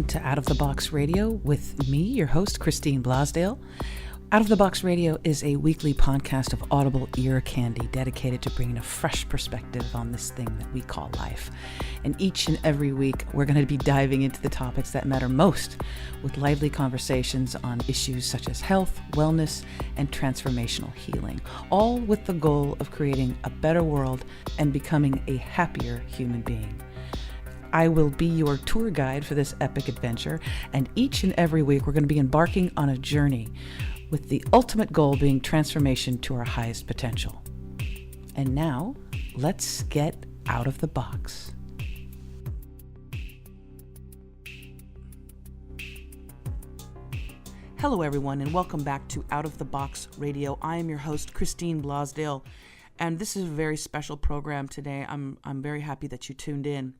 welcome to Out of the Box Radio with me, your host, Christine Blosdale. Out of the Box Radio is a weekly podcast of audible ear candy dedicated to bringing a fresh perspective on this thing that we call life. And each and every week, we're going to be diving into the topics that matter most with lively conversations on issues such as health, wellness, and transformational healing, all with the goal of creating a better world and becoming a happier human being. I will be your tour guide for this epic adventure, and each and every week we're going to be embarking on a journey with the ultimate goal being transformation to our highest potential. And now, let's get out of the box. Hello everyone, and welcome back to Out of the Box Radio. I am your host, Christine Blosdale, and this is a very special program today. I'm very happy that you tuned in.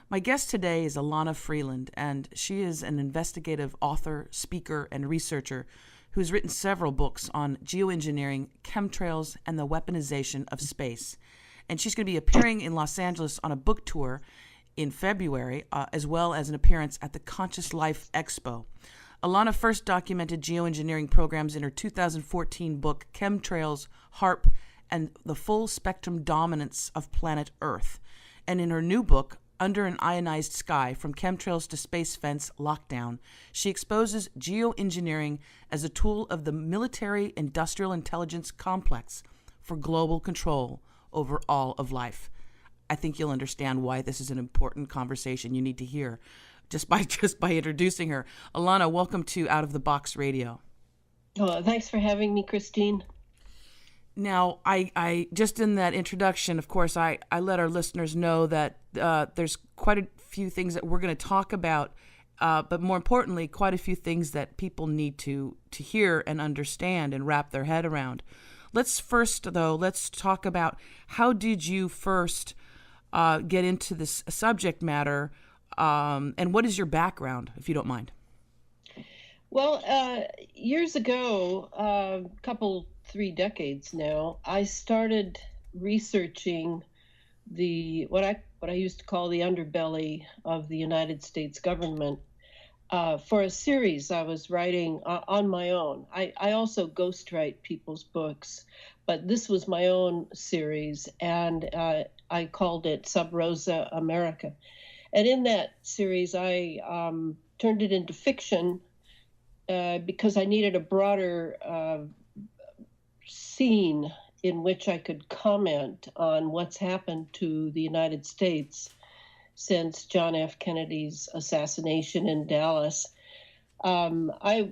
My guest today is Elana Freeland, and she is an investigative author, speaker, and researcher who's written several books on geoengineering, chemtrails, and the weaponization of space. And she's going to be appearing in Los Angeles on a book tour in February, as well as an appearance at the Conscious Life Expo. Elana first documented geoengineering programs in her 2014 book, Chemtrails, HAARP, and the Full Spectrum Dominance of Planet Earth. And in her new book, Under an Ionized Sky, From Chemtrails to Space Fence Lockdown, she exposes geoengineering as a tool of the military-industrial intelligence complex for global control over all of life. I think you'll understand why this is an important conversation you need to hear just by introducing her. Elana, welcome to Out of the Box Radio. Oh, thanks for having me, Christine. Now, I just in that introduction, of course, I let our listeners know that there's quite a few things that we're going to talk about, but more importantly, quite a few things that people need to hear and understand and wrap their head around. Let's talk about how did you first get into this subject matter, and what is your background, if you don't mind? Well, years ago, 3 decades now, I started researching what I used to call the underbelly of the United States government for a series I was writing on my own. I also ghostwrite people's books, but this was my own series, and I called it Sub Rosa America. And in that series, I turned it into fiction because I needed a broader scene in which I could comment on what's happened to the United States since John F. Kennedy's assassination in Dallas. My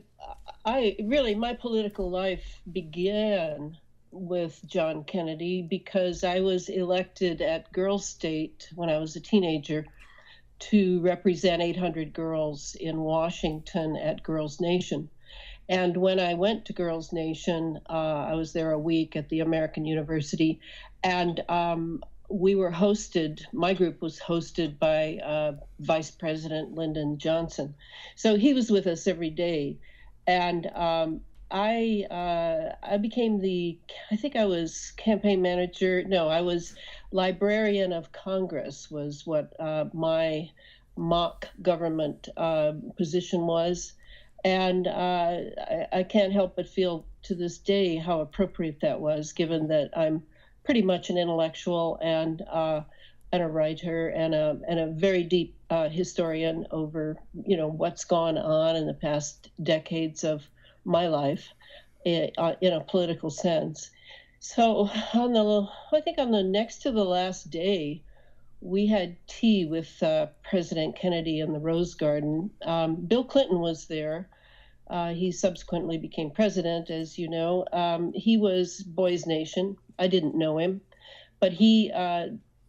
political life began with John Kennedy because I was elected at Girls State when I was a teenager to represent 800 girls in Washington at Girls Nation. And when I went to Girls Nation, I was there a week at the American University, and my group was hosted by Vice President Lyndon Johnson. So he was with us every day. And I became I was campaign manager. No, I was Librarian of Congress was what my mock government position was. And I can't help but feel to this day how appropriate that was, given that I'm pretty much an intellectual and a writer and a very deep historian over what's gone on in the past decades of my life in a political sense. So on the next to the last day, we had tea with President Kennedy in the Rose Garden. Bill Clinton was there. He subsequently became president, as you know. He was Boys Nation. I didn't know him, but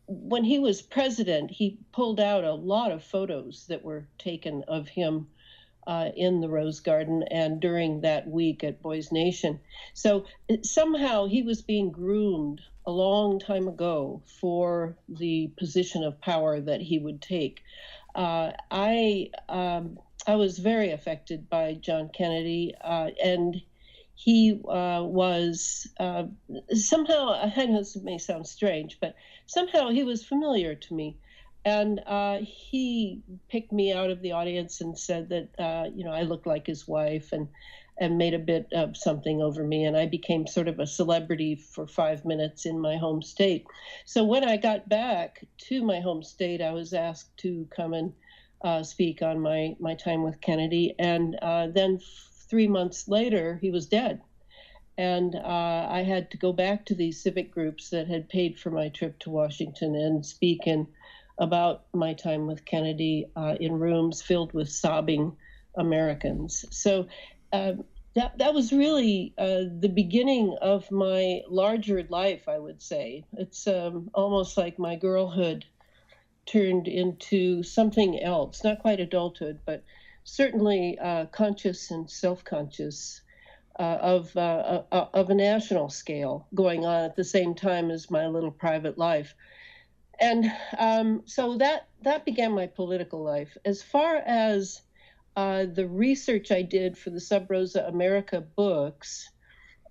when he was president, he pulled out a lot of photos that were taken of him in the Rose Garden and during that week at Boys Nation. So somehow he was being groomed a long time ago for the position of power that he would take. I was very affected by John Kennedy, and he was somehow, I know this may sound strange, but somehow he was familiar to me. And he picked me out of the audience and said that I looked like his wife, and made a bit of something over me, and I became sort of a celebrity for 5 minutes in my home state. So when I got back to my home state, I was asked to come and speak on my time with Kennedy, and then 3 months later, he was dead. And I had to go back to these civic groups that had paid for my trip to Washington and speak about my time with Kennedy in rooms filled with sobbing Americans. So that was really the beginning of my larger life, I would say. It's almost like my girlhood turned into something else, not quite adulthood, but certainly conscious and self-conscious of a national scale going on at the same time as my little private life. And so that began my political life. As far as the research I did for the Sub Rosa America books,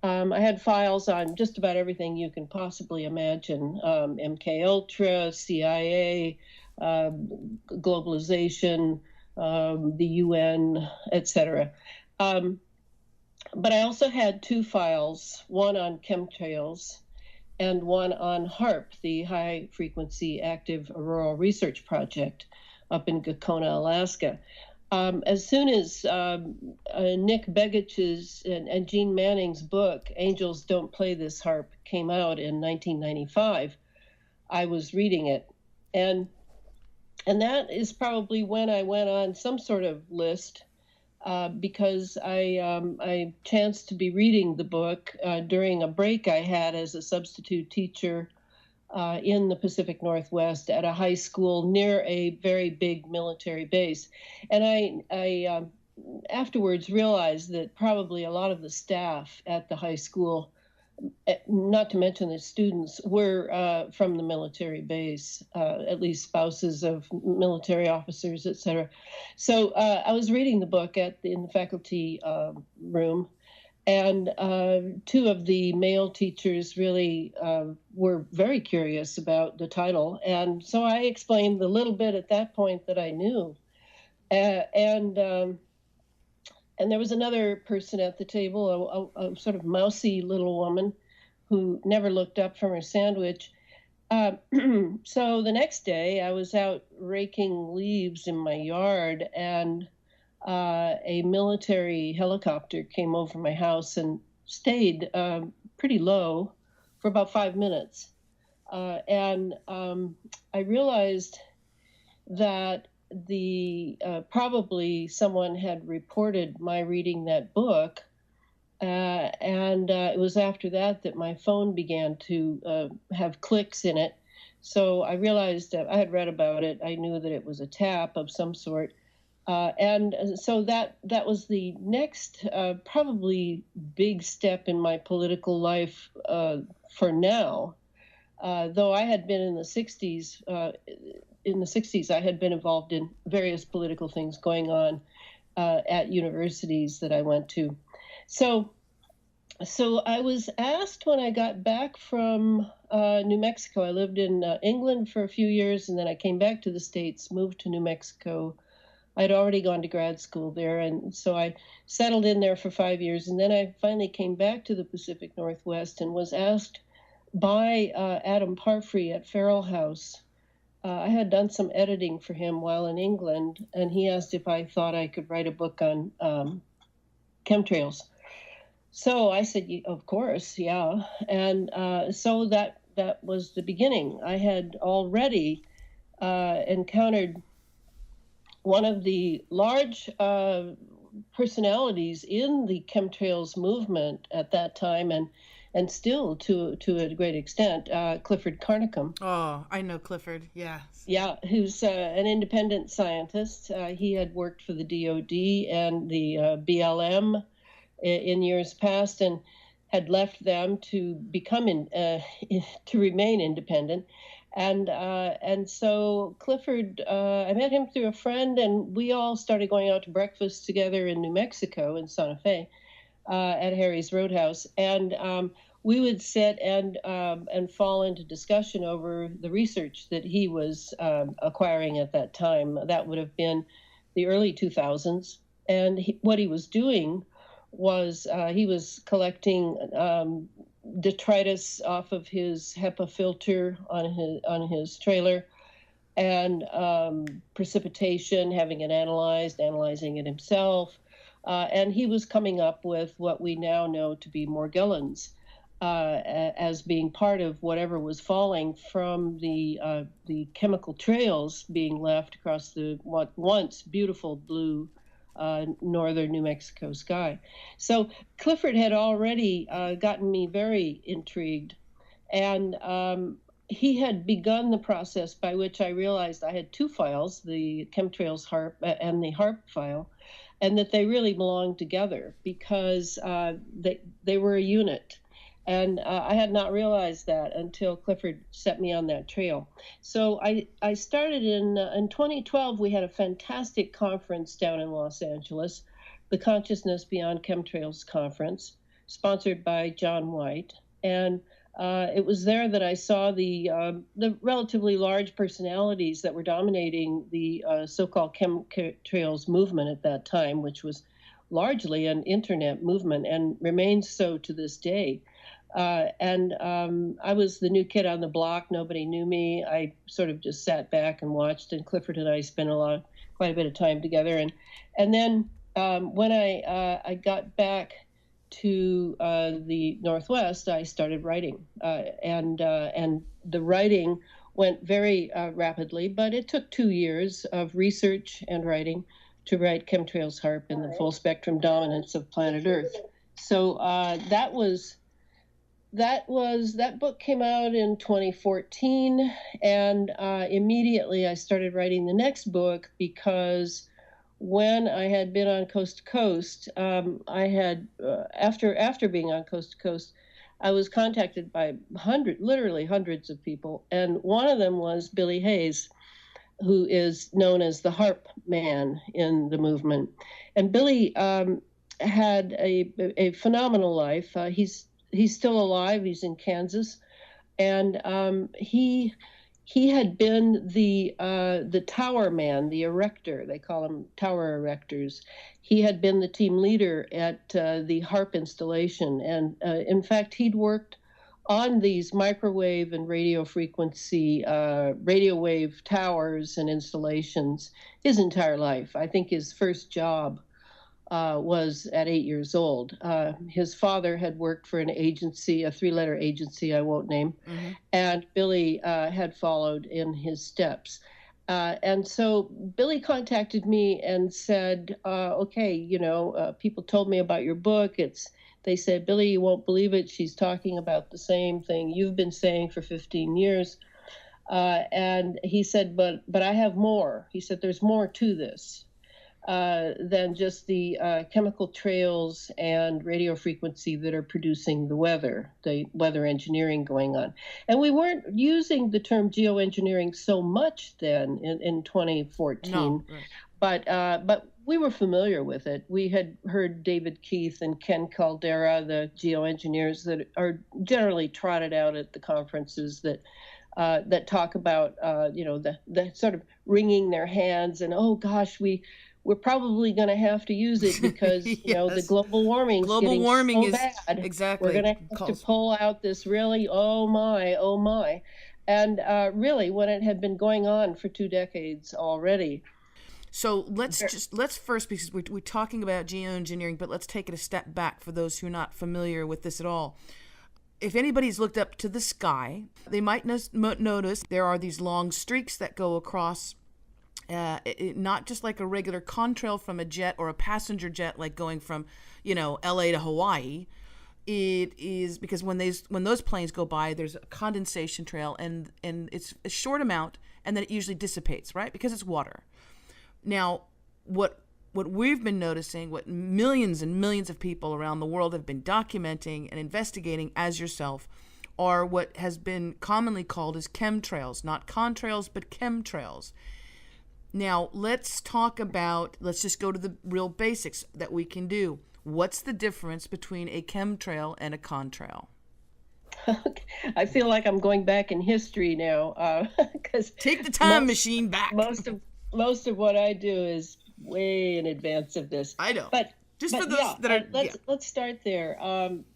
I had files on just about everything you can possibly imagine: MK Ultra, CIA, globalization, the UN, etc. But I also had two files, one on chemtrails and one on HAARP, the High Frequency Active Auroral Research Project up in Gakona, Alaska. As soon as Nick Begich's and Jean Manning's book, Angels Don't Play This HAARP, came out in 1995, I was reading it. And that is probably when I went on some sort of list, because I chanced to be reading the book during a break I had as a substitute teacher in the Pacific Northwest at a high school near a very big military base. And I afterwards realized that probably a lot of the staff at the high school, not to mention the students, were from the military base, at least spouses of military officers, etc. So I was reading the book in the faculty room, and two of the male teachers really were very curious about the title. And so I explained the little bit at that point that I knew. And there was another person at the table, a sort of mousy little woman who never looked up from her sandwich. So the next day, I was out raking leaves in my yard, and a military helicopter came over my house and stayed pretty low for about 5 minutes. And I realized that probably someone had reported my reading that book, and it was after that my phone began to have clicks in it. So I realized that I had read about it. I knew that it was a tap of some sort, and so that was the next probably big step in my political life for now. Though I had been in the 60s. In the 60s, I had been involved in various political things going on at universities that I went to. So I was asked when I got back from New Mexico. I lived in England for a few years, and then I came back to the States, moved to New Mexico. I'd already gone to grad school there, and so I settled in there for 5 years. And then I finally came back to the Pacific Northwest and was asked by Adam Parfrey at Farrell House. I had done some editing for him while in England, and he asked if I thought I could write a book on chemtrails. So I said, of course, yeah. And so that was the beginning. I had already encountered one of the large personalities in the chemtrails movement at that time, and still to a great extent, Clifford Carnicom. Oh, I know Clifford, yeah. Yeah, who's an independent scientist. He had worked for the DOD and the BLM in years past, and had left them to become to remain independent. And so Clifford, I met him through a friend, and we all started going out to breakfast together in New Mexico, in Santa Fe. at Harry's Roadhouse, and we would sit and fall into discussion over the research that he was acquiring at that time. That would have been the early 2000s, and what he was doing was he was collecting detritus off of his HEPA filter on his trailer, and precipitation, having it analyzing it himself. And he was coming up with what we now know to be Morgellons as being part of whatever was falling from the chemical trails being left across the what once beautiful blue northern New Mexico sky. So Clifford had already gotten me very intrigued, and he had begun the process by which I realized I had two files, the chemtrails HAARP and the HAARP file, and that they really belonged together because they were a unit. And I had not realized that until Clifford set me on that trail. So I started in 2012. We had a fantastic conference down in Los Angeles, the Consciousness Beyond Chemtrails Conference, sponsored by Jan2. And it was there that I saw the relatively large personalities that were dominating the so-called chemtrails movement at that time, which was largely an internet movement and remains so to this day. And I was the new kid on the block. Nobody knew me. I sort of just sat back and watched, and Clifford and I spent quite a bit of time together. And then when I got back to the Northwest, I started writing, and the writing went very rapidly, but it took 2 years of research and writing to write Chemtrails HAARP and the Full Spectrum Dominance of Planet Earth. So that book came out in 2014, and immediately I started writing the next book because when I had been on Coast to Coast, I had after being on Coast to Coast, I was contacted by literally hundreds of people, and one of them was Billy Hayes, who is known as the HAARP man in the movement. And Billy had a phenomenal life. He's still alive. He's in Kansas, and he had been the tower man, the erector. They call them tower erectors. He had been the team leader at the HAARP installation, and in fact, he'd worked on these microwave and radio frequency, radio wave towers and installations his entire life. I think his first job was at 8 years old. His father had worked for an agency, a 3-letter agency I won't name, and Billy had followed in his steps. And so Billy contacted me and said, okay, people told me about your book. They said, Billy, you won't believe it. She's talking about the same thing you've been saying for 15 years. And he said, but I have more. He said, there's more to this than just the chemical trails and radio frequency that are producing the weather engineering going on. And we weren't using the term geoengineering so much then in 2014. No, right. But we were familiar with it. We had heard David Keith and Ken Caldera, the geoengineers that are generally trotted out at the conferences that talk about, the sort of wringing their hands and, oh gosh, we're probably going to have to use it because, yes. The global warming is so bad. Exactly. We're going to have to pull out this really, oh my. And really, when it had been going on for 2 decades already. So let's first, because we're talking about geoengineering, but let's take it a step back for those who are not familiar with this at all. If anybody's looked up to the sky, they might notice there are these long streaks that go across, not just like a regular contrail from a jet or a passenger jet, like going from, LA to Hawaii. It is because when those planes go by, there's a condensation trail, and it's a short amount, and then it usually dissipates, right? Because it's water. Now, what we've been noticing, what millions and millions of people around the world have been documenting and investigating, as yourself, are what has been commonly called as chemtrails, not contrails, but chemtrails. Now, let's just go to the real basics that we can do. What's the difference between a chemtrail and a contrail? I feel like I'm going back in history now, because Take the time machine back. Most of what I do is way in advance of this. I know. But for those that are, let's start there.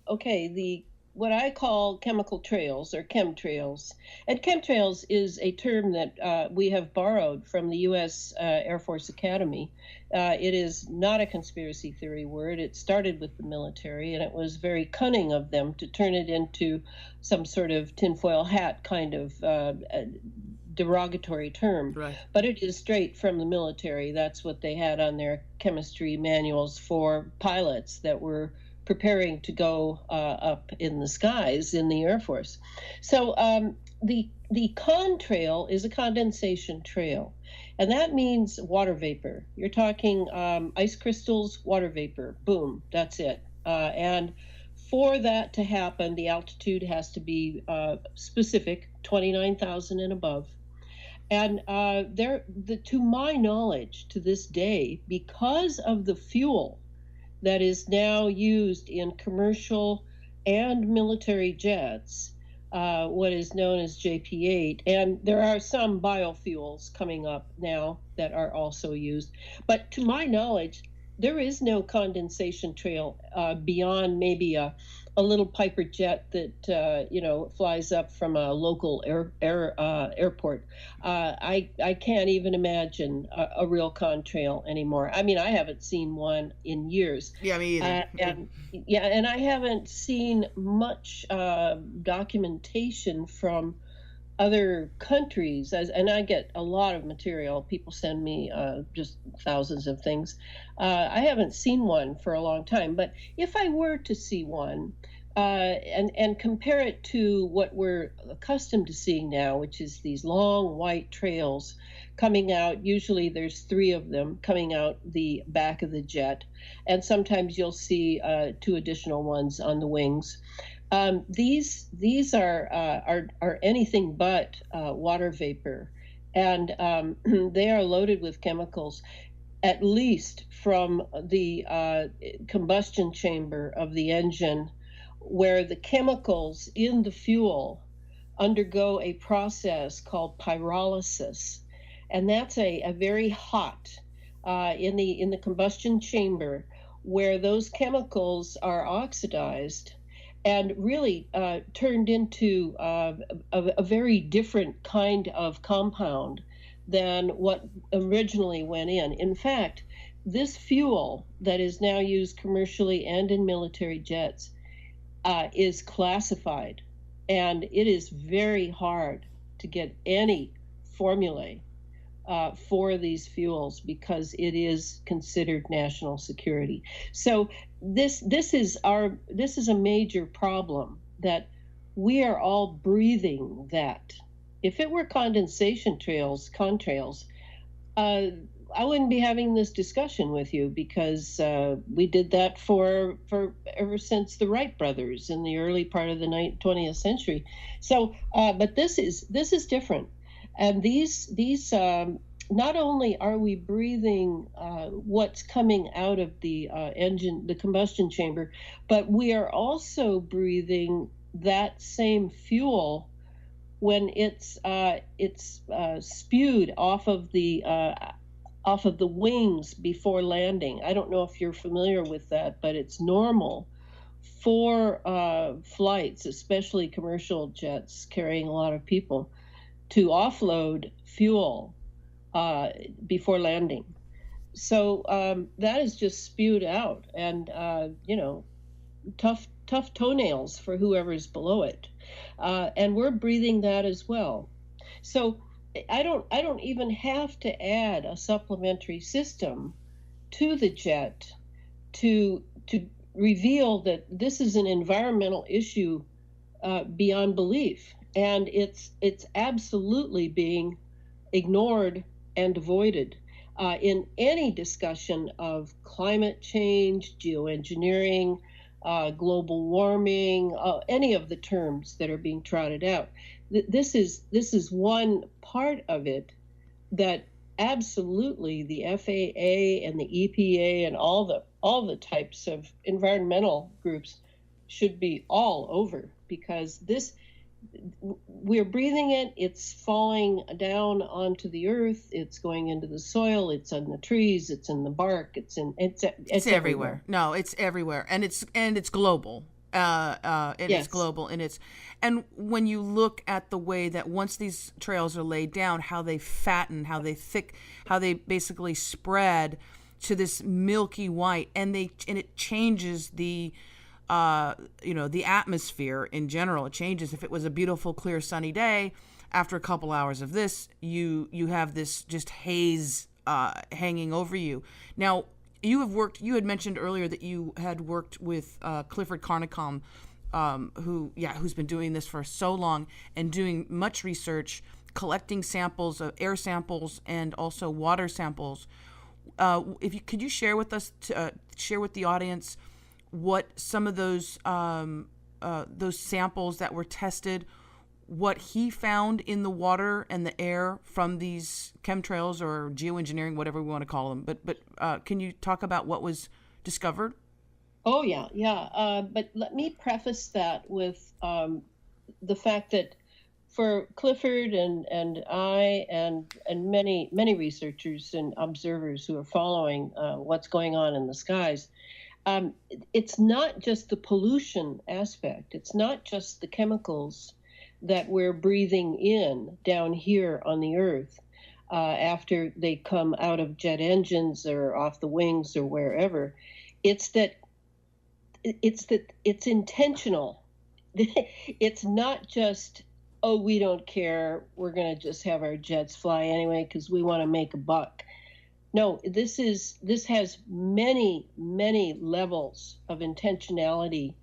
Okay, what I call chemical trails or chemtrails, and chemtrails is a term that we have borrowed from the U.S. Air Force Academy. It is not a conspiracy theory word. It started with the military, and it was very cunning of them to turn it into some sort of tinfoil hat kind of derogatory term. Right. But it is straight from the military. That's what they had on their chemistry manuals for pilots that were preparing to go up in the skies in the Air Force. So the contrail is a condensation trail, and that means water vapor. You're talking ice crystals, water vapor, boom, that's it. And for that to happen, the altitude has to be specific, 29,000 and above. And to my knowledge, to this day, because of the fuel that is now used in commercial and military jets, what is known as JP8. And there are some biofuels coming up now that are also used. But to my knowledge, there is no condensation trail beyond maybe a little Piper jet that flies up from a local airport. I can't even imagine a real contrail anymore. I mean, I haven't seen one in years. Yeah, me either. And I haven't seen much documentation from other countries, and I get a lot of material. People send me just thousands of things. I haven't seen one for a long time, but if I were to see one and compare it to what we're accustomed to seeing now, which is these long white trails coming out, usually there's 3 of them coming out the back of the jet, and sometimes you'll see 2 additional ones on the wings. These are anything but water vapor, and they are loaded with chemicals, at least from the combustion chamber of the engine, where the chemicals in the fuel undergo a process called pyrolysis, and that's a very hot in the combustion chamber, where those chemicals are oxidized and really turned into a very different kind of compound than what originally went in. In fact, this fuel that is now used commercially and in military jets is classified, and it is very hard to get any formulae for these fuels because it is considered national security. So this is a major problem, that we are all breathing that. If it were condensation trails, contrails, I wouldn't be having this discussion with you, because we did that for ever since the Wright brothers in the early part of the 20th century. So, but this is different. And these not only are we breathing what's coming out of the engine, the combustion chamber, but we are also breathing that same fuel when it's spewed off of the wings before landing. I don't know if you're familiar with that, but it's normal for flights, especially commercial jets carrying a lot of people, to offload fuel before landing. So that is just spewed out, and tough toenails for whoever's below it, and we're breathing that as well. So I don't even have to add a supplementary system to the jet to reveal that this is an environmental issue beyond belief, and it's absolutely being ignored and avoided in any discussion of climate change, geoengineering, global warming, any of the terms that are being trotted out. This is one part of it that absolutely the FAA and the EPA and all the types of environmental groups should be all over, because we're breathing it, it's falling down onto the earth, it's going into the soil, it's in the trees, it's in the bark, it's everywhere. No, it's everywhere, and it's global. And yes. It's global, and when you look at the way that once these trails are laid down, how they fatten, how they basically spread to this milky white, and it changes the the atmosphere in general. It changes. If it was a beautiful, clear, sunny day, after a couple hours of this, you have this just haze hanging over you. Now, you had mentioned earlier that you had worked with Clifford Carnicom, who's been doing this for so long and doing much research, collecting samples of air samples and also water samples. Could you share with us, share with the audience, what some of those samples that were tested, what he found in the water and the air from these chemtrails or geoengineering, whatever we want to call them. But can you talk about what was discovered? Oh yeah. But let me preface that with the fact that for Clifford and I and many researchers and observers who are following what's going on in the skies, it's not just the pollution aspect. It's not just the chemicals that we're breathing in down here on the earth after they come out of jet engines or off the wings or wherever. It's intentional. It's not just, oh, we don't care, we're going to just have our jets fly anyway because we want to make a buck. No, this has many levels of intentionality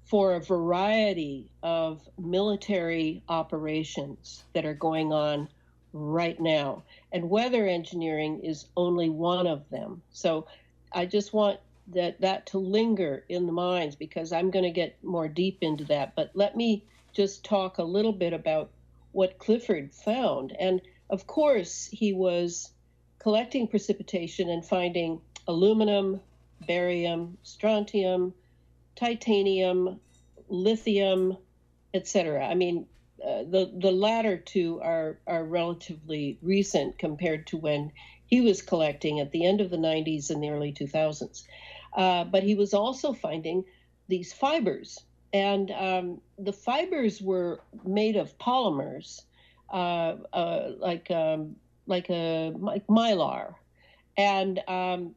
for a variety of military operations that are going on right now. And weather engineering is only one of them. So I just want that to linger in the minds, because I'm going to get more deep into that. But let me just talk a little bit about what Clifford found. And of course, he was collecting precipitation and finding aluminum, barium, strontium, titanium, lithium, etc. I mean, the latter two are relatively recent compared to when he was collecting at the end of the 90s and the early 2000s. But he was also finding these fibers, and the fibers were made of polymers, like mylar. And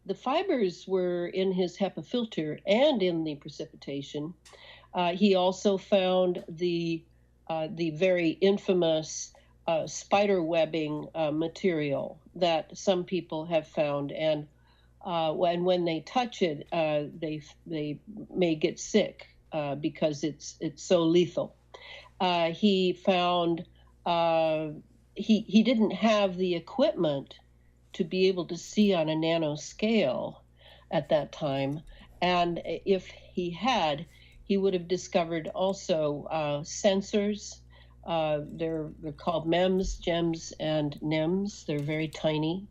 the fibers were in his HEPA filter and in the precipitation. He also found the very infamous spider webbing material that some people have found, and when they touch it, they may get sick because it's so lethal. He found he didn't have the equipment to be able to see on a nano scale at that time, and if he had, he would have discovered also sensors. They're called MEMS, GEMS, and NEMS. They're very tiny,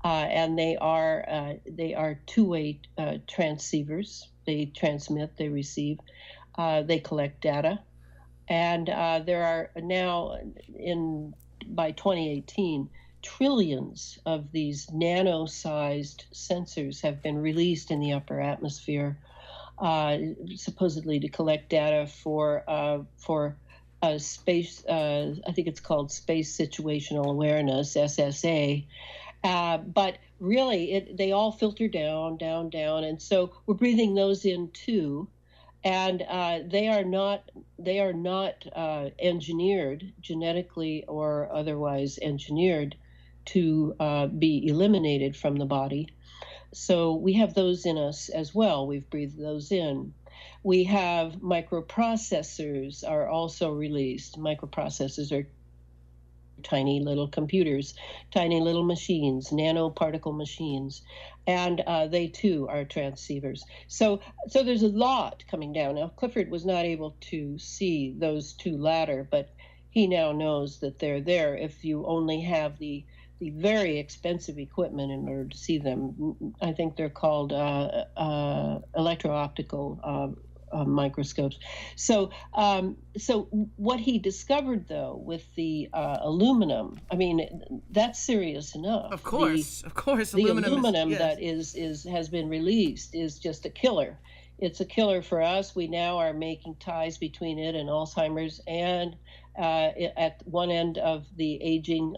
and they are two-way transceivers. They transmit, they receive, they collect data, and there are now by 2018. Trillions of these nano-sized sensors have been released in the upper atmosphere, supposedly to collect data for space. I think it's called Space Situational Awareness (SSA). But really, they all filter down, and so we're breathing those in too. And they are not engineered genetically or otherwise engineered to be eliminated from the body. So we have those in us as well. We've breathed those in. We have microprocessors are also released. Microprocessors are tiny little computers, tiny little machines, nanoparticle machines, and they too are transceivers. So there's a lot coming down. Now, Clifford was not able to see those two latter, but he now knows that they're there if you only have the the very expensive equipment in order to see them. I think they're called electro-optical microscopes. So what he discovered, though, with the aluminum, I mean, that's serious enough. Of course, The aluminum yes. That has been released is just a killer. It's a killer for us. We now are making ties between it and Alzheimer's, and at one end of the aging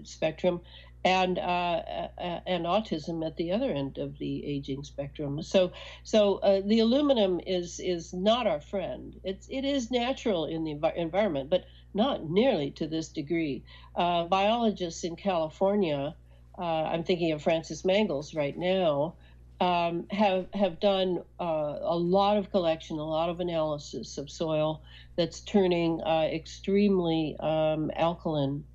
spectrum, and autism at the other end of the aging spectrum. So the aluminum is not our friend. It is natural in the environment, but not nearly to this degree. Biologists in California, I'm thinking of Francis Mangels right now, have done a lot of collection, a lot of analysis of soil that's turning extremely alkaline,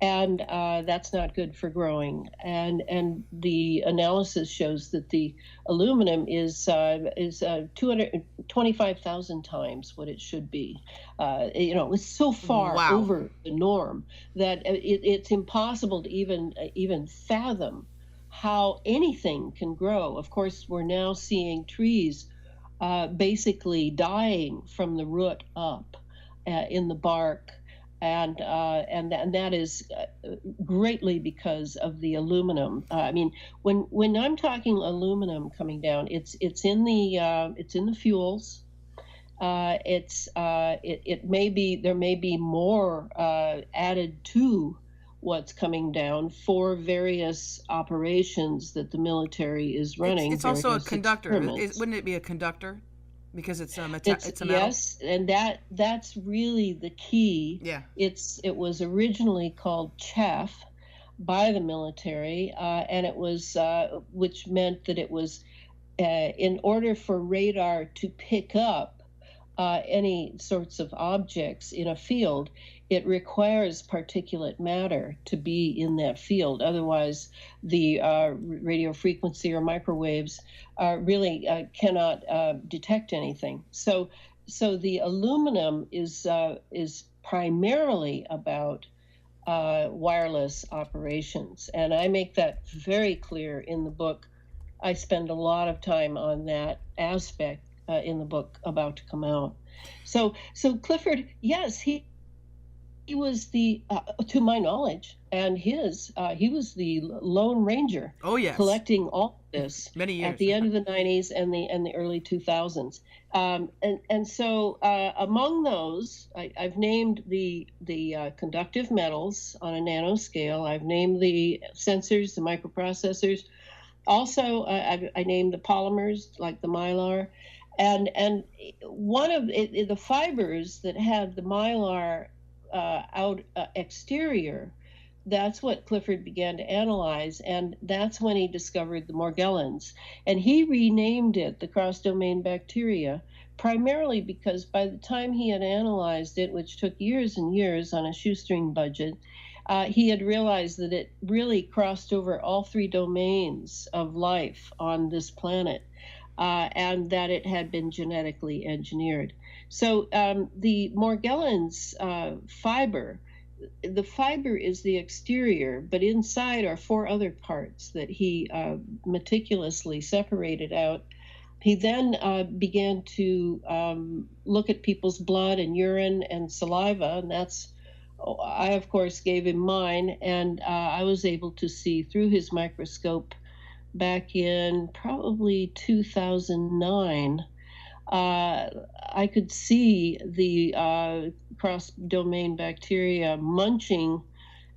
and that's not good for growing. And the analysis shows that the aluminum is 225,000 times what it should be. It's so far over the norm that it's impossible to even fathom how anything can grow. Of course, we're now seeing trees basically dying from the root up in the bark, and that is greatly because of the aluminum. I mean, when I'm talking aluminum coming down, it's in the fuels. It may be, there may be more added to what's coming down for various operations that the military is running. It's also a conductor. Wouldn't it be a conductor? Because it's a metal. Yes, and that's really the key. Yeah. It was originally called chaff by the military, and it was which meant that it was in order for radar to pick up any sorts of objects in a field, it requires particulate matter to be in that field. Otherwise, the radio frequency or microwaves really cannot detect anything. So the aluminum is primarily about wireless operations, and I make that very clear in the book. I spend a lot of time on that aspect in the book about to come out. So Clifford, yes, he was the, to my knowledge, and he was the Lone Ranger. Oh yes, collecting all this many years at the end of the 90s and the early 2000s. And so among those, I've named the conductive metals on a nanoscale. I've named the sensors, the microprocessors. Also, I named the polymers like the mylar. And one of the fibers that had the mylar out exterior, that's what Clifford began to analyze, and that's when he discovered the Morgellons. And he renamed it the cross-domain bacteria, primarily because by the time he had analyzed it, which took years and years on a shoestring budget, he had realized that it really crossed over all three domains of life on this planet. And that it had been genetically engineered. So the Morgellons fiber, the fiber is the exterior, but inside are four other parts that he meticulously separated out. He then began to look at people's blood and urine and saliva, and I of course gave him mine, and I was able to see through his microscope back in probably 2009, I could see the cross-domain bacteria munching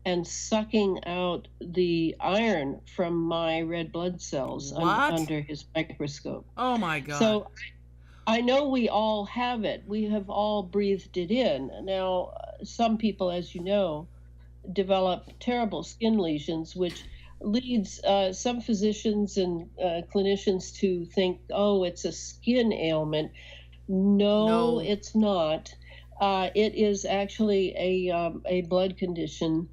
and sucking out the iron from my red blood cells under his microscope. Oh my God. So I know we all have it. We have all breathed it in. Now, some people, as you know, develop terrible skin lesions, which leads some physicians and clinicians to think, oh, it's a skin ailment. No, it's not. It is actually a blood condition,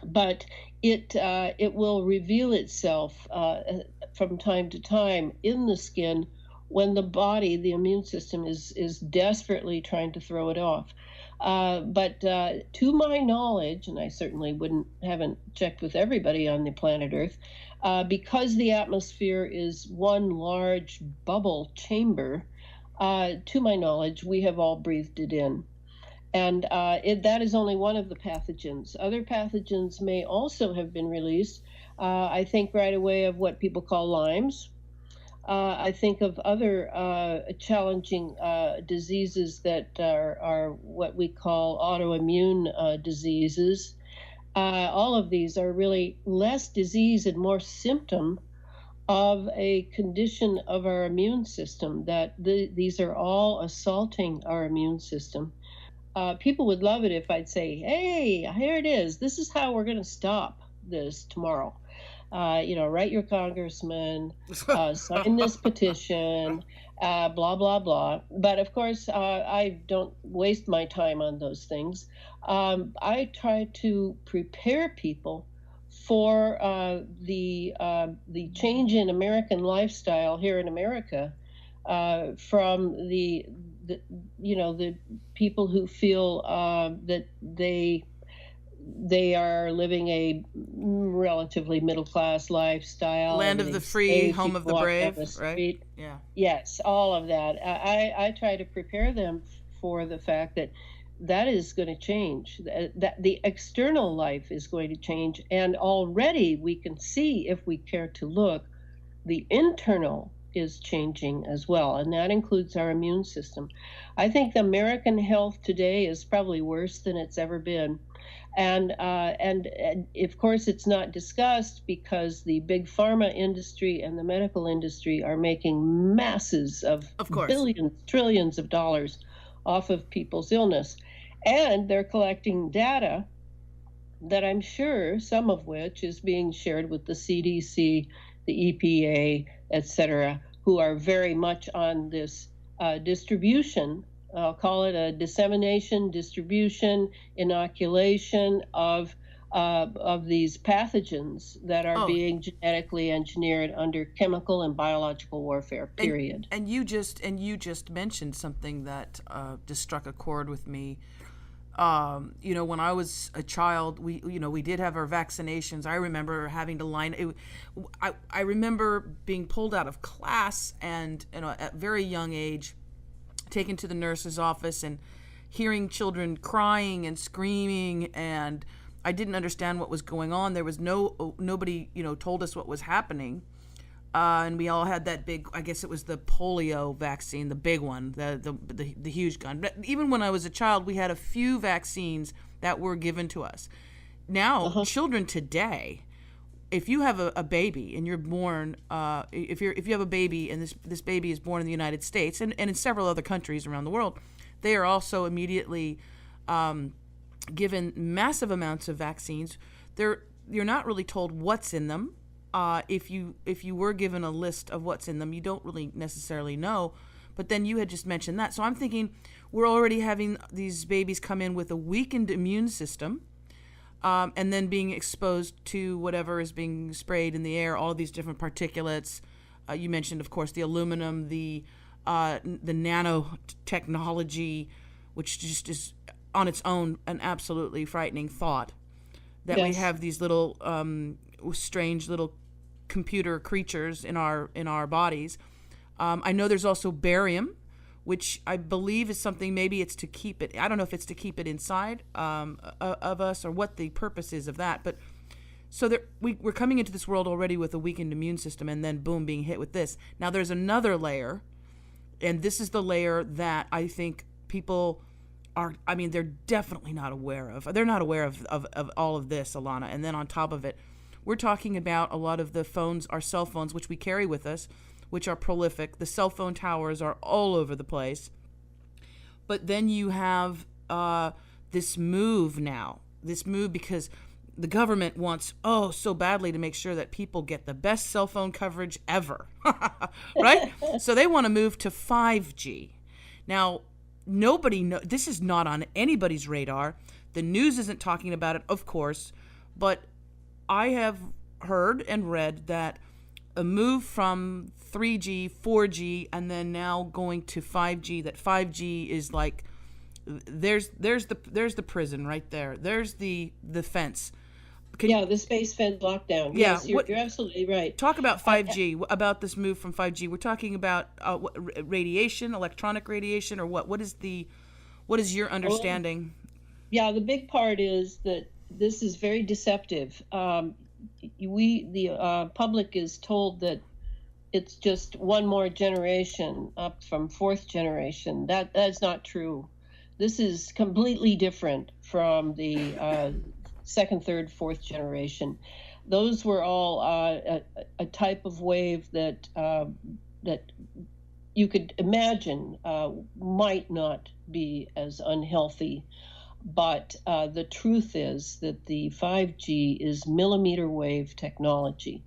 but it will reveal itself from time to time in the skin when the body, the immune system, is desperately trying to throw it off. But to my knowledge, and I certainly haven't checked with everybody on the planet Earth, because the atmosphere is one large bubble chamber, to my knowledge, we have all breathed it in. And that is only one of the pathogens. Other pathogens may also have been released. I think right away of what people call Lyme's. I think of other challenging diseases that are what we call autoimmune diseases. All of these are really less disease and more symptom of a condition of our immune system, that these are all assaulting our immune system. People would love it if I'd say, hey, here it is. This is how we're going to stop this tomorrow. Write your congressman, sign this petition, blah, blah, blah. But of course, I don't waste my time on those things. I try to prepare people for the change in American lifestyle here in America, from the people who feel that they are living a relatively middle-class lifestyle. Land of the free, home of the brave, right? Yeah. Yes, all of that. I try to prepare them for the fact that is going to change, that the external life is going to change. And already we can see, if we care to look, the internal is changing as well, and that includes our immune system. I think the American health today is probably worse than it's ever been. And of course, it's not discussed because the big pharma industry and the medical industry are making masses of billions, trillions of dollars off of people's illness. And they're collecting data that I'm sure some of which is being shared with the CDC, the EPA, et cetera, who are very much on this distribution. I'll call it a dissemination, distribution, inoculation of these pathogens that are being genetically engineered under chemical and biological warfare. Period. And you just mentioned something that just struck a chord with me. When I was a child, we did have our vaccinations. I remember having to line it. I remember being pulled out of class and at a very young age, taken to the nurse's office and hearing children crying and screaming, and I didn't understand what was going on. There was nobody, told us what was happening. And we all had that big, I guess it was the polio vaccine, the big one, the huge gun. But even when I was a child, we had a few vaccines that were given to us. Now, children today, if you have a baby and you're born, if you have a baby and this baby is born in the United States and in several other countries around the world, they are also immediately given massive amounts of vaccines. You're not really told what's in them. If you were given a list of what's in them, you don't really necessarily know. But then you had just mentioned that. So I'm thinking we're already having these babies come in with a weakened immune system, and then being exposed to whatever is being sprayed in the air, all of these different particulates. You mentioned, of course, the aluminum, the nanotechnology, which just is on its own an absolutely frightening thought. That we have these little strange little computer creatures in our bodies. I know there's also barium, which I believe is something, maybe it's to keep it, I don't know if it's to keep it inside of us or what the purpose is of that. But so we're coming into this world already with a weakened immune system, and then boom, being hit with this. Now there's another layer, and this is the layer that I think people they're definitely not aware of. They're not aware of all of this, Elana. And then on top of it, we're talking about a lot of the phones, our cell phones, which we carry with us, which are prolific. The cell phone towers are all over the place. But then you have this move because the government wants so badly to make sure that people get the best cell phone coverage ever, right? So they want to move to 5G. Now, this is not on anybody's radar. The news isn't talking about it, of course, but I have heard and read that a move from 3G, 4G, and then now going to 5G. That 5G is like there's the prison right there. There's the fence. The space fence lockdown. Yeah, Yes, you're absolutely right. Talk about 5G, about this move from 5G. We're talking about radiation, electronic radiation, or what? What is your understanding? The big part is that this is very deceptive. The public is told that it's just one more generation up from fourth generation. That's not true. This is completely different from the second, third, fourth generation. Those were all a type of wave that you could imagine might not be as unhealthy. But the truth is that the 5G is millimeter wave technology.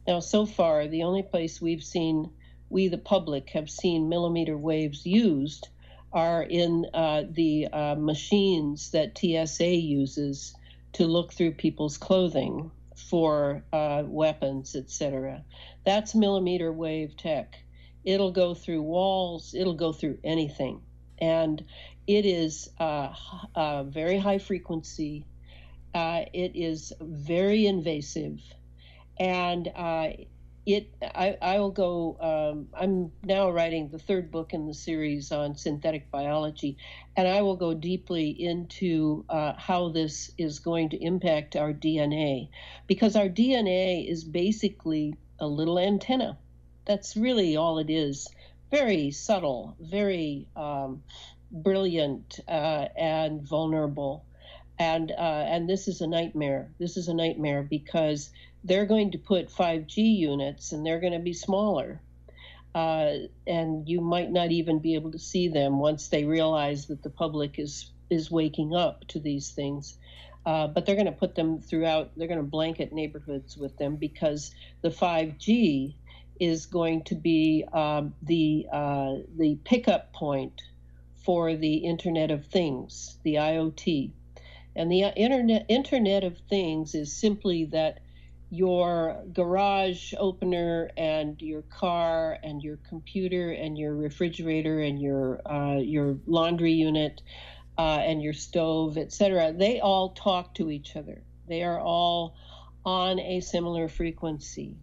Now, so far, the only place we, the public, have seen millimeter waves used are in the machines that TSA uses to look through people's clothing for weapons, etc. That's millimeter wave tech. It'll go through walls, it'll go through anything. And it is very high frequency. It is very invasive. And I will go, I'm now writing the third book in the series on synthetic biology, and I will go deeply into how this is going to impact our DNA, because our DNA is basically a little antenna. That's really all it is. Very subtle, very brilliant and vulnerable. And this is a nightmare. This is a nightmare because they're going to put 5G units and they're going to be smaller. And you might not even be able to see them once they realize that the public is waking up to these things. But they're going to put them throughout, they're going to blanket neighborhoods with them because the 5G is going to be the pickup point for the Internet of Things, the IoT. And the Internet of Things is simply that your garage opener and your car and your computer and your refrigerator and your laundry unit and your stove, etc., they all talk to each other. They are all on a similar frequency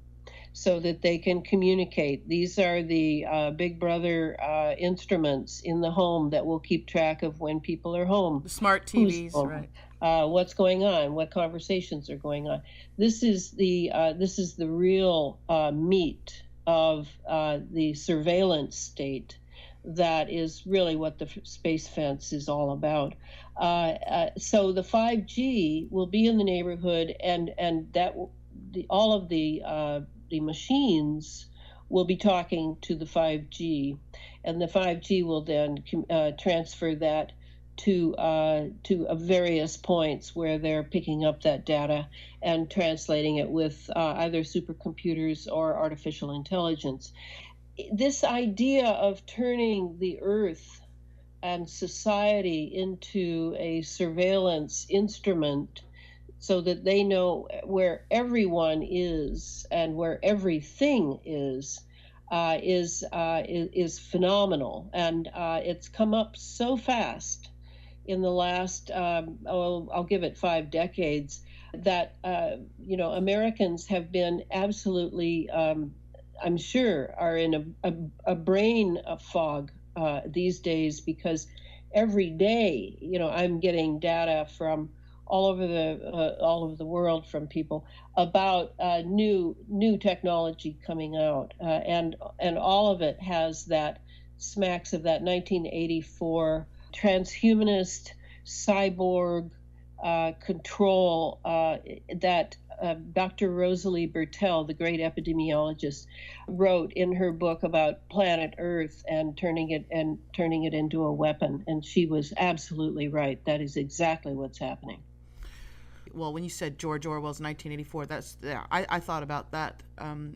so that they can communicate. These are the Big Brother instruments in the home that will keep track of when people are home. The smart TVs, right? What's going on? What conversations are going on? This is the real meat of the surveillance state. That is really what the space fence is all about. So the 5G will be in the neighborhood, and that all of the machines will be talking to the 5G, and the 5G will then transfer that to various points where they're picking up that data and translating it with either supercomputers or artificial intelligence. This idea of turning the Earth and society into a surveillance instrument so that they know where everyone is and where everything is phenomenal. And it's come up so fast in the last, I'll give it 5 decades, that Americans have been absolutely, I'm sure, are in a brain fog these days, because every day, I'm getting data from all over the world from people about new technology coming out, and all of it has smacks of that 1984 transhumanist cyborg control that Dr. Rosalie Bertell, the great epidemiologist, wrote in her book about planet Earth and turning it into a weapon. And she was absolutely right. That is exactly what's happening. Well, when you said George Orwell's 1984, I thought about that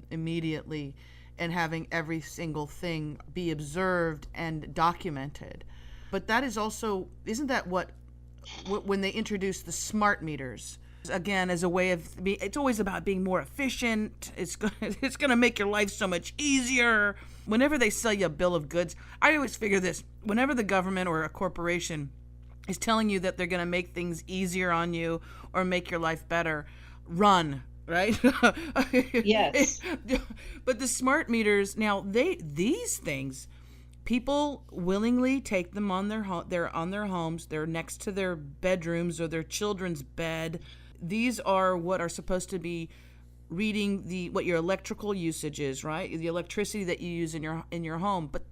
immediately, and having every single thing be observed and documented. But that is also, isn't that what when they introduced the smart meters? again, as a way of it's always about being more efficient. It's going to make your life so much easier. Whenever they sell you a bill of goods, I always figure this: whenever the government or a corporation is telling you that they're going to make things easier on you or make your life better, run, right? Yes. But the smart meters now, these things, people willingly take them on they're on their homes. They're next to their bedrooms or their children's bed. These are what are supposed to be reading what your electrical usage is, right? The electricity that you use in your home. But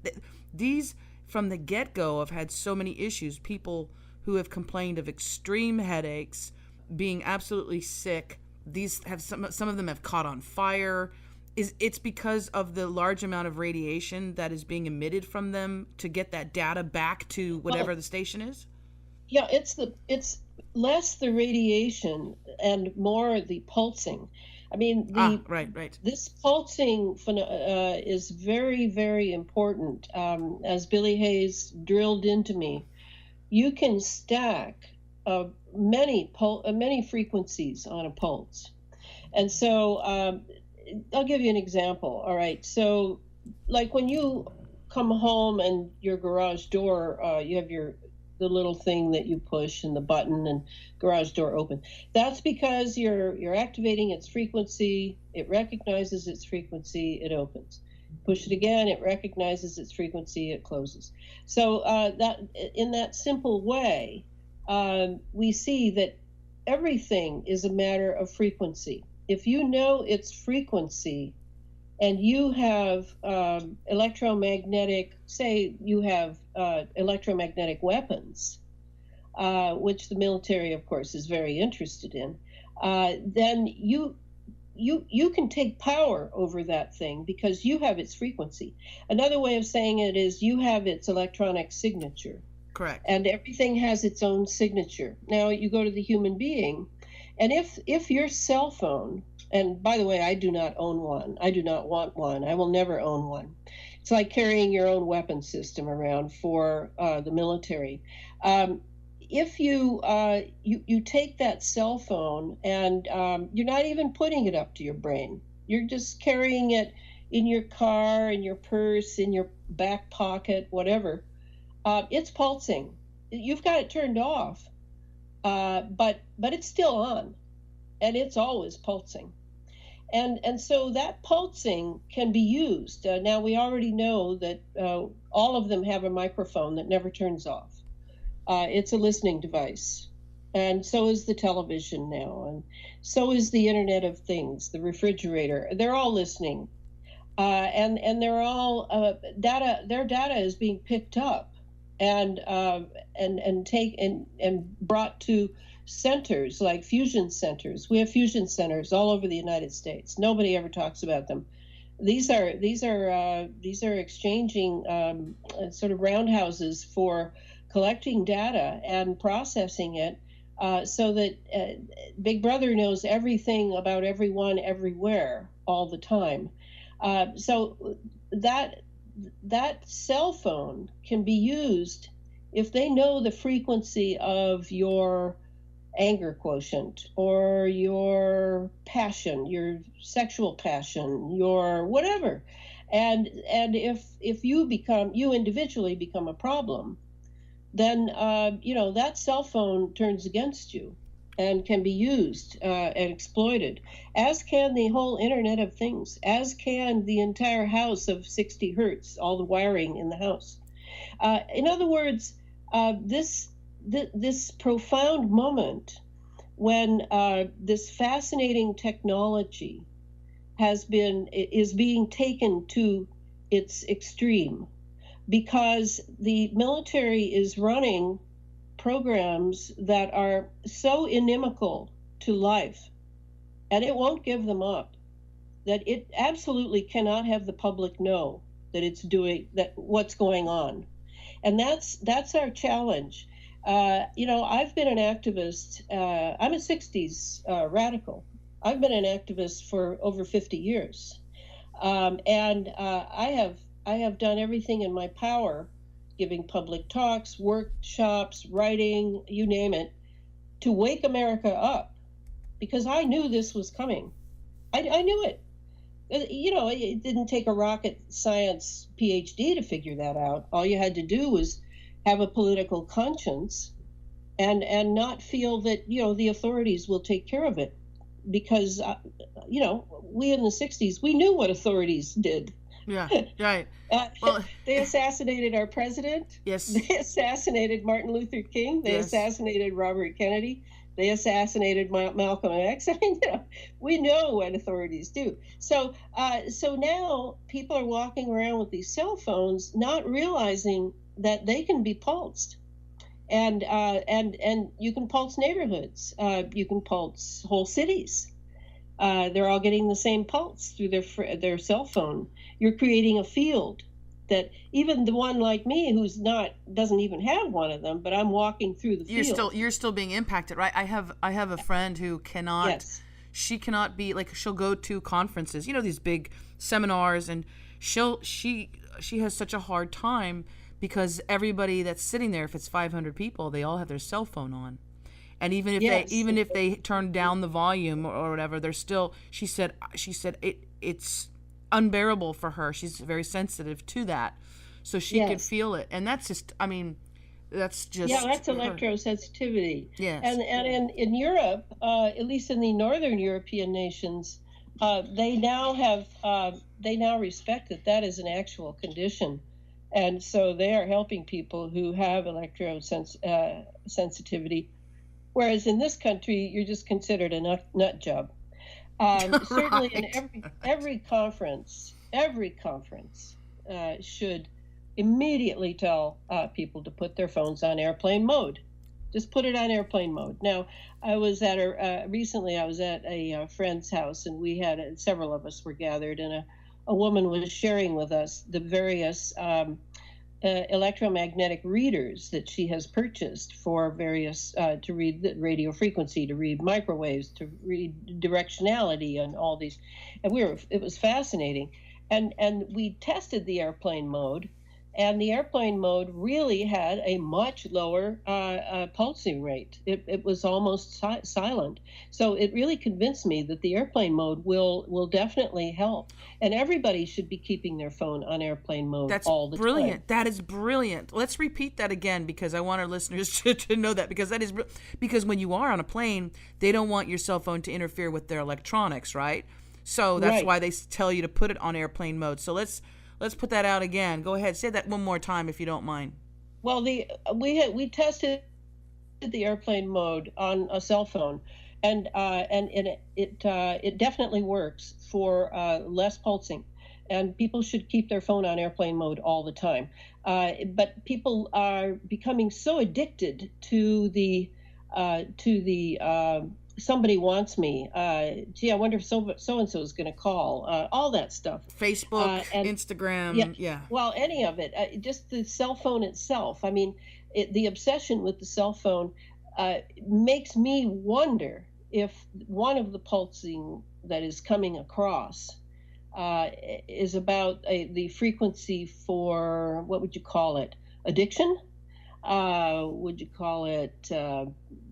these from the get-go have had so many issues. People who have complained of extreme headaches, being absolutely sick. These have some of them have caught on fire. It's because of the large amount of radiation that is being emitted from them to get that data back to whatever the station is? Yeah, it's less the radiation and more the pulsing. I mean, right. This pulsing is very, very important. As Billy Hayes drilled into me, you can stack many frequencies on a pulse. And so I'll give you an example. All right. So like when you come home and your garage door, you have the little thing that you push and the button and garage door open. That's because you're activating its frequency. It recognizes its frequency. It opens. Push it again. It recognizes its frequency. It closes. So that in that simple way, we see that everything is a matter of frequency. If you know its frequency and you have electromagnetic weapons, which the military, of course, is very interested in, then you can take power over that thing because you have its frequency. Another way of saying it is you have its electronic signature. Correct. And everything has its own signature. Now you go to the human being, and if your cell phone, and by the way, I do not own one. I do not want one. I will never own one. It's like carrying your own weapon system around for the military. If you take that cell phone and you're not even putting it up to your brain, you're just carrying it in your car, in your purse, in your back pocket, whatever. It's pulsing. You've got it turned off, but it's still on, and it's always pulsing. And so that pulsing can be used. Now we already know that all of them have a microphone that never turns off. It's a listening device, and so is the television now, and so is the Internet of Things, the refrigerator. They're all listening, and they're all Their data is being picked up and brought to centers like fusion centers. We have fusion centers all over the United States. Nobody ever talks about them. These are exchanging sort of roundhouses for collecting data and processing it, so that Big Brother knows everything about everyone everywhere all the time. So that cell phone can be used if they know the frequency of your anger quotient or your passion, your sexual passion, your whatever. And if you individually become a problem, then that cell phone turns against you and can be used and exploited, as can the whole Internet of Things, as can the entire house of 60 hertz, all the wiring in the house. In other words, this profound moment when this fascinating technology is being taken to its extreme, because the military is running programs that are so inimical to life, and it won't give them up, that it absolutely cannot have the public know that it's doing that, what's going on. And that's our challenge. I've been an activist. I'm a 60s radical. I've been an activist for over 50 years. And I have done everything in my power, giving public talks, workshops, writing, you name it, to wake America up because I knew this was coming. I knew it. It didn't take a rocket science PhD to figure that out. All you had to do was have a political conscience and not feel that, the authorities will take care of it. Because, we in the 60s, we knew what authorities did. Yeah, right. Well, they assassinated our president. Yes. They assassinated Martin Luther King. They assassinated Robert Kennedy. They assassinated Malcolm X. I mean, we know what authorities do. So now people are walking around with these cell phones, not realizing that they can be pulsed. And you can pulse neighborhoods. You can pulse whole cities. They're all getting the same pulse through their cell phone. You're creating a field that even the one like me who's doesn't even have one of them, but I'm walking through the field. You're still being impacted, right? I have a friend who cannot. Yes. She cannot be she'll go to conferences, these big seminars, and she has such a hard time because everybody that's sitting there, if it's 500 people, they all have their cell phone on. And even if they turn down the volume or whatever, they're still, she said it's unbearable for her. She's very sensitive to that. So she could feel it. And that's just, that's just. Yeah, that's electrosensitivity. Yes. And in Europe, at least in the northern European nations, they now respect that is an actual condition. And so they are helping people who have sensitivity, whereas in this country, you're just considered a nut job. Certainly, in every conference should immediately tell people to put their phones on airplane mode. Just put it on airplane mode. Now, I was at recently. I was at a friend's house, and we had several of us were gathered, and a woman was sharing with us the various electromagnetic readers that she has purchased for various to read the radio frequency, to read microwaves, to read directionality, and all these. And it was fascinating, and we tested the airplane mode, and the airplane mode really had a much lower pulsing rate. It was almost silent. So it really convinced me that the airplane mode will definitely help. And everybody should be keeping their phone on airplane mode all the time. That's brilliant. That is brilliant. Let's repeat that again, because I want our listeners to know that, because when you are on a plane, they don't want your cell phone to interfere with their electronics, right? So that's why they tell you to put it on airplane mode. So let's put that out again. Go ahead, say that one more time if you don't mind. Well, we tested the airplane mode on a cell phone, and it definitely works for less pulsing, and people should keep their phone on airplane mode all the time. But people are becoming so addicted to the somebody wants me. Gee, I wonder if so and so is going to call. All that stuff. Facebook, and Instagram. Yeah. Well, any of it. Just the cell phone itself. I mean, the obsession with the cell phone makes me wonder if one of the pulsing that is coming across is about the frequency for, what would you call it? Addiction? Would you call it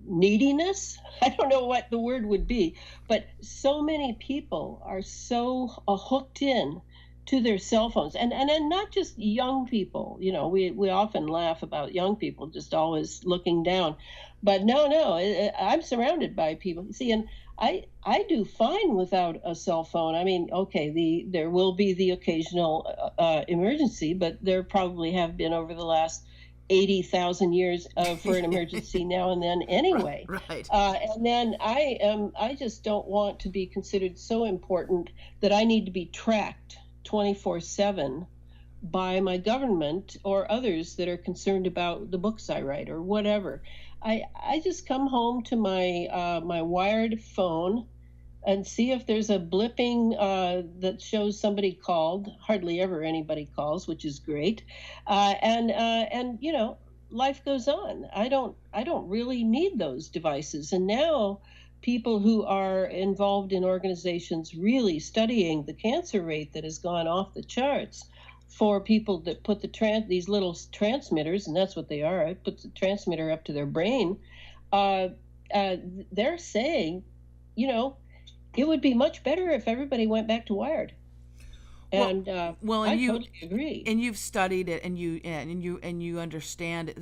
neediness? I don't know what the word would be, but so many people are so hooked in to their cell phones, and not just young people. We often laugh about young people just always looking down, but no, I'm surrounded by people. See, and I do fine without a cell phone. I mean, okay, there will be the occasional emergency, but there probably have been over the last 80,000 years for an emergency now and then anyway. Right. And then I just don't want to be considered so important that I need to be tracked 24/7 by my government or others that are concerned about the books I write or whatever. I just come home to my my wired phone and see if there's a blipping that shows somebody called. Hardly ever anybody calls, which is great. And life goes on. I don't really need those devices. And now people who are involved in organizations really studying the cancer rate that has gone off the charts for people that put these little transmitters, and that's what they are. I put the transmitter up to their brain. They're saying you know, it would be much better if everybody went back to wired. Well, And well, I totally agree. and you've studied it, and you understand it.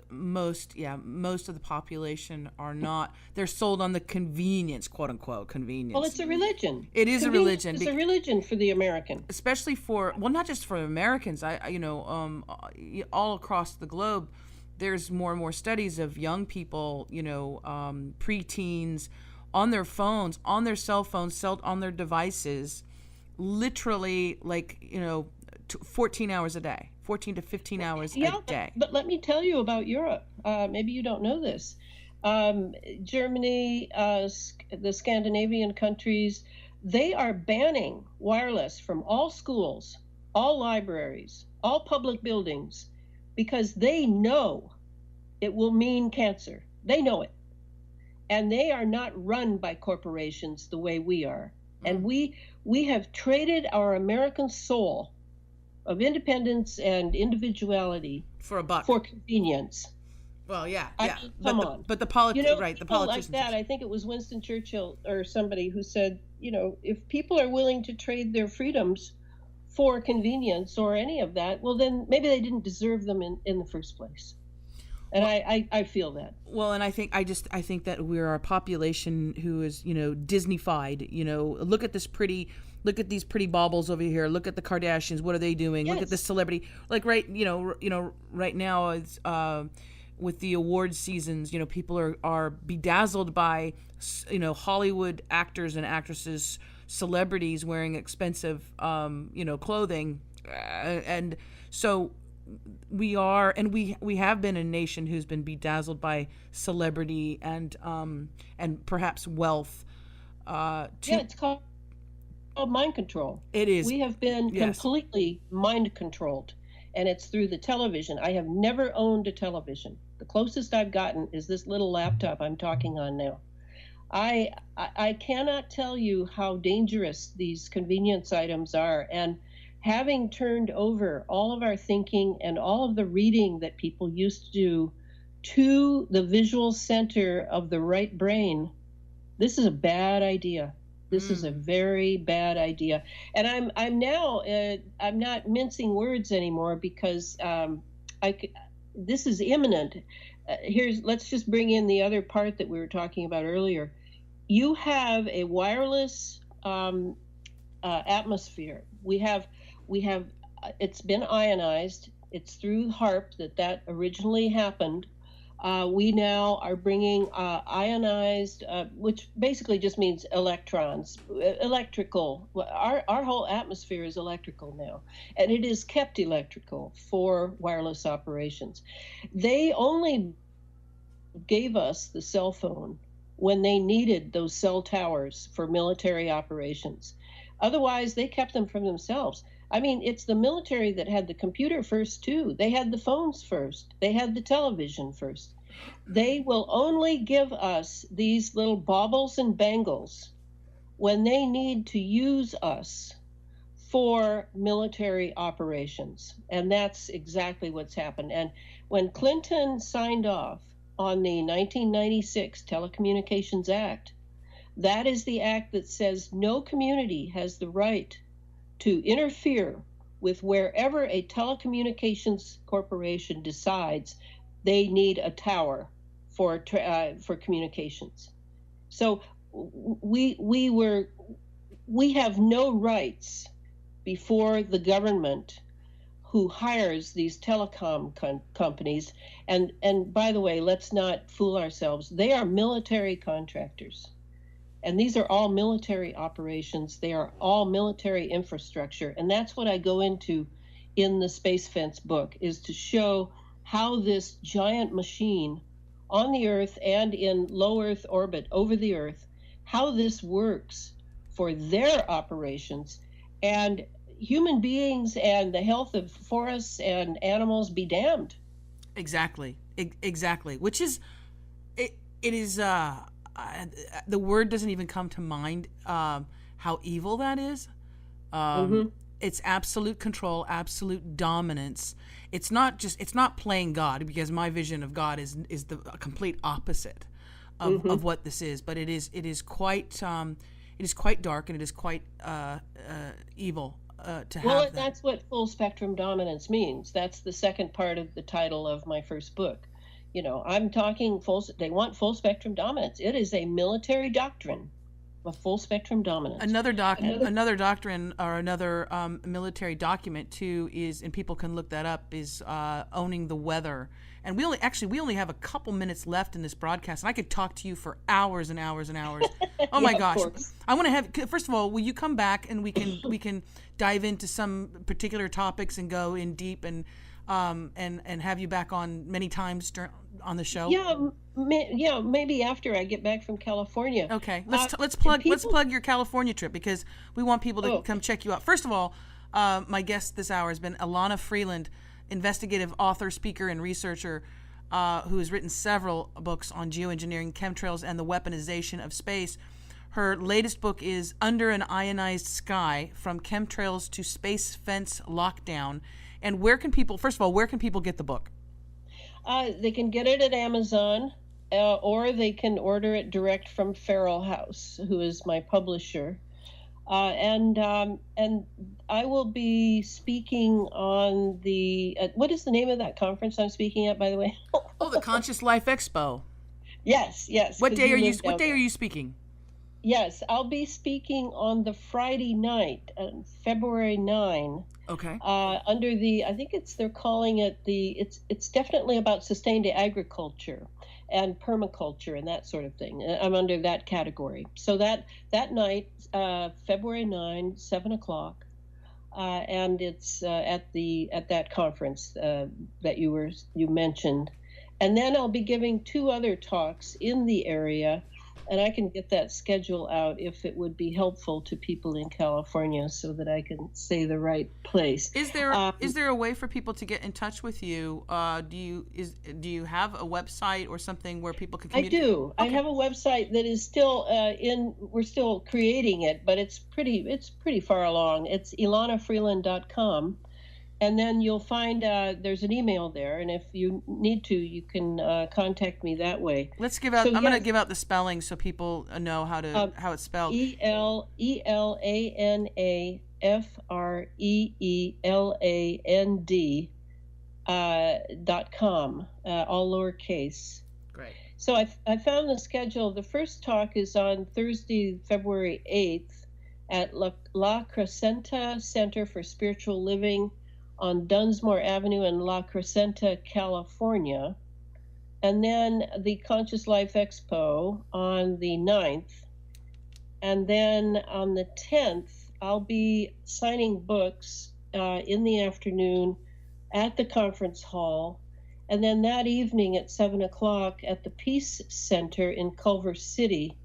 Most of the population are not. They're sold on the convenience, quote unquote, Well, convenience. it's a religion. It is a Convenience religion, is a religion for the American. especially for, well, not just for Americans. All across the globe, there's more and more studies of young people, preteens, on their phones, on their cell phones, on their devices, literally, like, 14 hours a day, 14 to 15 hours a day. But let me tell you about Europe. Maybe you don't know this. Germany, the Scandinavian countries, they are banning wireless from all schools, all libraries, all public buildings, because they know it will mean cancer. They know it. And they are not run by corporations the way we are. And we have traded our American soul of independence and individuality for a buck, for convenience. Well, yeah. I mean, come on. But the politics, right? The People politicians. like that. I think it was Winston Churchill or somebody who said, if people are willing to trade their freedoms for convenience or any of that, well, then maybe they didn't deserve them in the first place. And I feel that. Well, and I think that we're a population who is, Disney-fied. Look at these pretty baubles over here. Look at the Kardashians. What are they doing? Yes. Look at this celebrity. Like right now, it's with the award seasons. People are bedazzled by, Hollywood actors and actresses, celebrities wearing expensive, clothing, and so. We are, and we have been a nation who's been bedazzled by celebrity and perhaps wealth. It's called mind control. It is. We have been completely mind controlled, and it's through the television. I have never owned a television. The closest I've gotten is this little laptop I'm talking on now. I cannot tell you how dangerous these convenience items are, and having turned over all of our thinking and all of the reading that people used to do to the visual center of the right brain, this is a bad idea. This is a very bad idea. And I'm now I'm not mincing words anymore, because this is imminent. Let's just bring in the other part that we were talking about earlier. You have a wireless atmosphere. We have it's been ionized. It's through HAARP that originally happened. We now are bringing ionized, which basically just means electrons, electrical. Our whole atmosphere is electrical now, and it is kept electrical for wireless operations. They only gave us the cell phone when they needed those cell towers for military operations. Otherwise, they kept them for themselves. I mean, it's the military that had the computer first, too. They had the phones first. They had the television first. They will only give us these little baubles and bangles when they need to use us for military operations. And that's exactly what's happened. And when Clinton signed off on the 1996 Telecommunications Act, that is the act that says no community has the right to interfere with wherever a telecommunications corporation decides they need a tower for communications. So we have no rights before the government, who hires these telecom companies. And by the way, let's not fool ourselves. They are military contractors. And these are all military operations. They are all military infrastructure. And that's what I go into in the Space Fence book, is to show how this giant machine on the Earth and in low Earth orbit over the Earth, how this works for their operations, and human beings and the health of forests and animals be damned. Exactly. Which is, it is, the word doesn't even come to mind, how evil that is. It's absolute control, absolute dominance. It's not playing God, because my vision of God is the complete opposite. of what this is, but it is quite dark, and it is quite evil to have. Well, that's what full spectrum dominance means. That's the second part of the title of my first book. I'm talking they want full spectrum dominance. It is a military doctrine of full spectrum dominance. Another doctrine or another military document too is, and people can look that up, is owning the weather. And we only have a couple minutes left in this broadcast, and I could talk to you for hours and hours and hours. Oh my gosh! I want to have, first of all, will you come back and we can dive into some particular topics and go in deep and have you back on many times on the show? Yeah, maybe after I get back from California. Okay, let's plug your California trip, because we want people to come check you out. First of all, my guest this hour has been Elana Freeland, investigative author, speaker, and researcher, who has written several books on geoengineering, chemtrails, and the weaponization of space. Her latest book is Under an Ionized Sky: From Chemtrails to Space Fence Lockdown. And where can people get the book? They can get it at Amazon, or they can order it direct from Farrell House, who is my publisher. And I will be speaking on the what is the name of that conference I'm speaking at, by the way? The Conscious Life Expo. Yes. What day are you speaking? Yes, I'll be speaking on the Friday night, February 9. Okay. Under I think they're calling it it's definitely about sustained agriculture and permaculture and that sort of thing. I'm under that category. So that night, February 9, 7:00, and it's at that conference that you mentioned. And then I'll be giving 2 other talks in the area, and I can get that schedule out if it would be helpful to people in California, so that I can say the right place. Is there a way for people to get in touch with you? Do you have a website or something where people can communicate? I do. Okay. I have a website that is still we're still creating it, but it's pretty far along. It's elanafreeland.com. And then you'll find there's an email there, and if you need to, you can contact me that way. Let's give out. I'm going to give out the spelling so people know how it's spelled. ELANAFREELAND.com, all lowercase. Great. So I found the schedule. The first talk is on Thursday, February 8th at La Crescenta Center for Spiritual Living on Dunsmore Avenue in La Crescenta, California. And then the Conscious Life Expo on the 9th. And then on the 10th, I'll be signing books in the afternoon at the conference hall. And then that evening at 7:00 at the Peace Center in Culver City,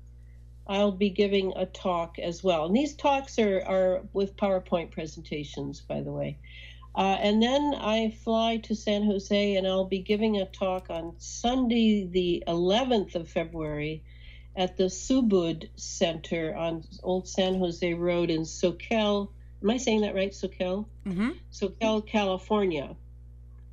I'll be giving a talk as well. And these talks are with PowerPoint presentations, by the way. And then I fly to San Jose, and I'll be giving a talk on Sunday, the 11th of February, at the Subud Center on Old San Jose Road in Soquel. Am I saying that right, Soquel? Mm-hmm. Soquel, California.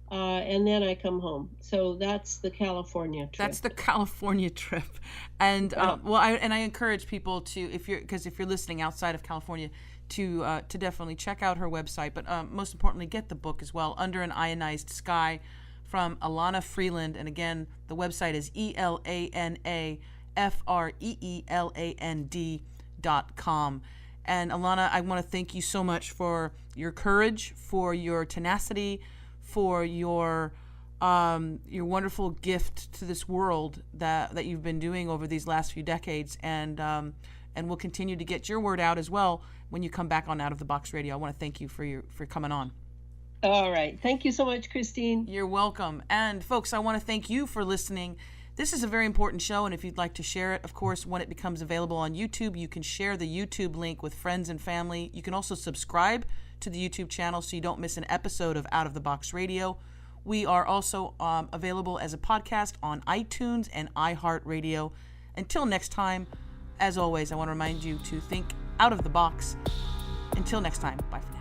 And then I come home. So that's the California trip. That's the California trip. And I encourage people to, if you're listening outside of California, to definitely check out her website, but most importantly, get the book as well, Under an Ionized Sky, from Elana Freeland. And again, the website is ELANAFREELAND.com. And Elana, I want to thank you so much for your courage, for your tenacity, for your wonderful gift to this world that you've been doing over these last few decades, and we'll continue to get your word out as well when you come back on Out of the Box Radio. I want to thank you for coming on. All right. Thank you so much, Christine. You're welcome. And folks, I want to thank you for listening. This is a very important show, and if you'd like to share it, of course, when it becomes available on YouTube, you can share the YouTube link with friends and family. You can also subscribe to the YouTube channel so you don't miss an episode of Out of the Box Radio. We are also available as a podcast on iTunes and iHeartRadio. Until next time, as always, I want to remind you to think out of the box. Until next time, bye for now.